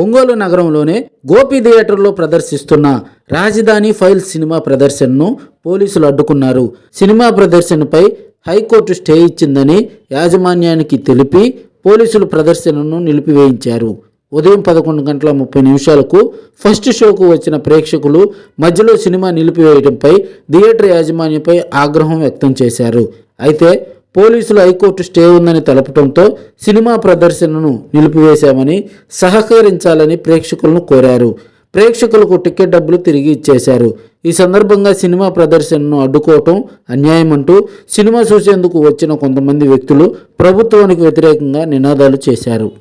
ఒంగోలు నగరంలోనే గోపి థియేటర్లో ప్రదర్శిస్తున్న రాజధాని files cinema ప్రదర్శనను పోలీసులు అడ్డుకున్నారు. సినిమా ప్రదర్శనపై హైకోర్టు స్టే ఇచ్చిందని యాజమాన్యానికి తెలిపి పోలీసులు ప్రదర్శనను నిలిపివేయించారు. ఉదయం 11:30 ఫస్ట్ షోకు వచ్చిన ప్రేక్షకులు మధ్యలో సినిమా నిలిపివేయడంపై థియేటర్ యాజమాన్యంపై ఆగ్రహం వ్యక్తం చేశారు. అయితే పోలీసులు హైకోర్టు స్టే ఉందని తెలపడంతో సినిమా ప్రదర్శనను నిలిపివేశామని సహకరించాలని ప్రేక్షకులను కోరారు. ప్రేక్షకులకు టికెట్ డబ్బులు తిరిగి ఇచ్చేశారు. ఈ సందర్భంగా సినిమా ప్రదర్శనను అడ్డుకోవటం అన్యాయమంటూ సినిమా చూసేందుకు వచ్చిన కొంతమంది వ్యక్తులు ప్రభుత్వానికి వ్యతిరేకంగా నినాదాలు చేశారు.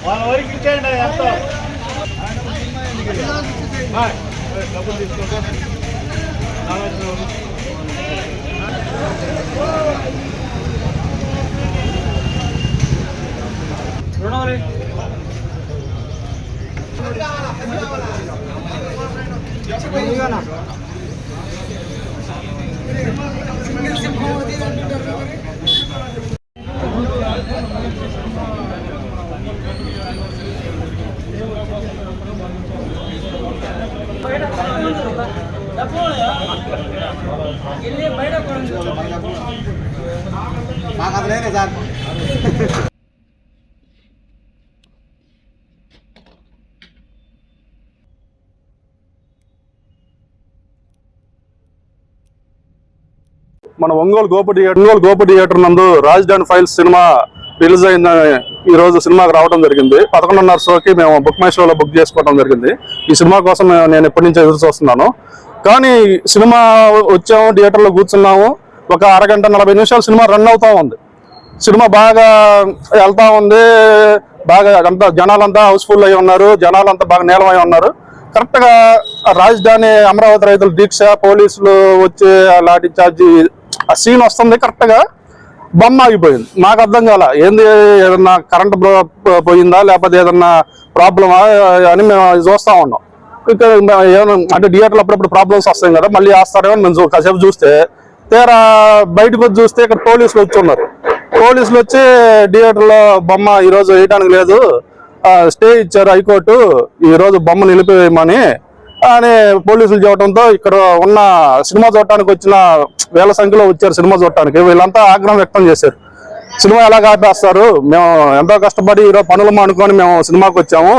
వాళ్ళ వరకు ఇచ్చేయండి ఎంత డబ్బులు తీసుకుంటే మాకు అది లేదే సార్. మన ఒంగోలు గోపి థియేటర్ నందు రాజధాని ఫైల్స్ సినిమా రిలీజ్ అయిందని ఈ రోజు సినిమాకి రావడం జరిగింది. 11:30 షోకి మేము బుక్ మై షోలో బుక్ చేసుకోవడం జరిగింది. ఈ సినిమా కోసం నేను ఎప్పటి నుంచి ఎదురు చూస్తున్నాను. కానీ సినిమా వచ్చాము, థియేటర్లో కూర్చున్నాము, ఒక అరగంట 40 నిమిషాలు సినిమా రన్ అవుతా ఉంది. సినిమా బాగా వెళ్తా ఉంది, బాగా అంతా జనాలంతా హౌస్ఫుల్ అయి ఉన్నారు, జనాలంతా బాగా నీలమై ఉన్నారు. కరెక్ట్గా రాజధాని అమరావతి రైతుల దీక్ష, పోలీసులు వచ్చి లాఠీ చార్జీ ఆ సీన్ వస్తుంది. కరెక్ట్గా బొమ్మ ఆగిపోయింది. నాకు అర్థం కాల, ఏంది ఏదన్నా కరెంట్ పోయిందా లేకపోతే ఏదన్నా ప్రాబ్లమా అని మేము చూస్తూ ఉన్నాం. ఇక్కడ ఏమైనా అంటే థియేటర్లో అప్పుడప్పుడు ప్రాబ్లమ్స్ వస్తాయి కదా, మళ్ళీ వేస్తారేమో మేము కాసేపు చూస్తే తీరా బయటకు వచ్చి చూస్తే ఇక్కడ పోలీసులు వచ్చి ఉన్నారు. పోలీసులు వచ్చి థియేటర్లో బొమ్మ ఈరోజు వేయడానికి లేదు, స్టే ఇచ్చారు హైకోర్టు, ఈరోజు బొమ్మ నిలిపివేయమని అని పోలీసులు చెప్పడంతో ఇక్కడ ఉన్న సినిమా చూడటానికి వచ్చిన వేల సంఖ్యలో వచ్చారు. సినిమా చూడటానికి వీళ్ళంతా ఆగ్రహం వ్యక్తం చేశారు. సినిమా ఎలా ఆపేస్తారు, మేము ఎంతో కష్టపడి ఈరోజు పనులు అనుకొని మేము సినిమాకి వచ్చాము,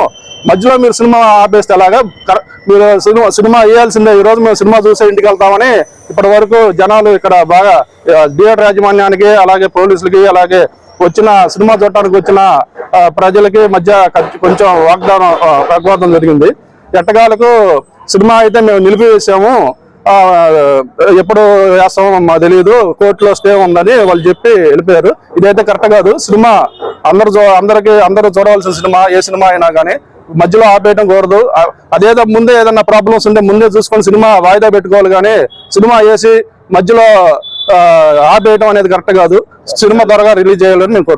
మధ్యలో మీరు సినిమా ఆపేస్తే ఎలాగా, మీరు సినిమా వేయాల్సిందే, ఈరోజు మేము సినిమా చూసే ఇంటికి వెళ్తామని ఇప్పటి వరకు జనాలు ఇక్కడ బాగా థియేటర్ యాజమాన్యానికి అలాగే పోలీసులకి అలాగే వచ్చిన సినిమా చూడటానికి వచ్చిన ప్రజలకి మధ్య కొంచెం వాగ్వాదం జరిగింది. ఎట్టగాలకు సినిమా అయితే మేము నిలిపివేసాము, ఎప్పుడు వేస్తామో మాకు తెలియదు, కోర్టులో స్టే ఉందని వాళ్ళు చెప్పి వెళ్ళిపోయారు. ఇదైతే కరెక్ట్ కాదు. సినిమా అందరూ చూడవలసిన సినిమా, ఏ సినిమా అయినా కానీ మధ్యలో ఆపేయడం కూడదు. అదేదో ముందే ఏదన్నా ప్రాబ్లమ్స్ ఉంటే ముందే చూసుకొని సినిమా వాయిదా పెట్టుకోవాలి, కానీ సినిమా వేసి మధ్యలో ఆపేయడం అనేది కరెక్ట్ కాదు. సినిమా త్వరగా రిలీజ్ చేయాలని నేను కోరుతున్నాను.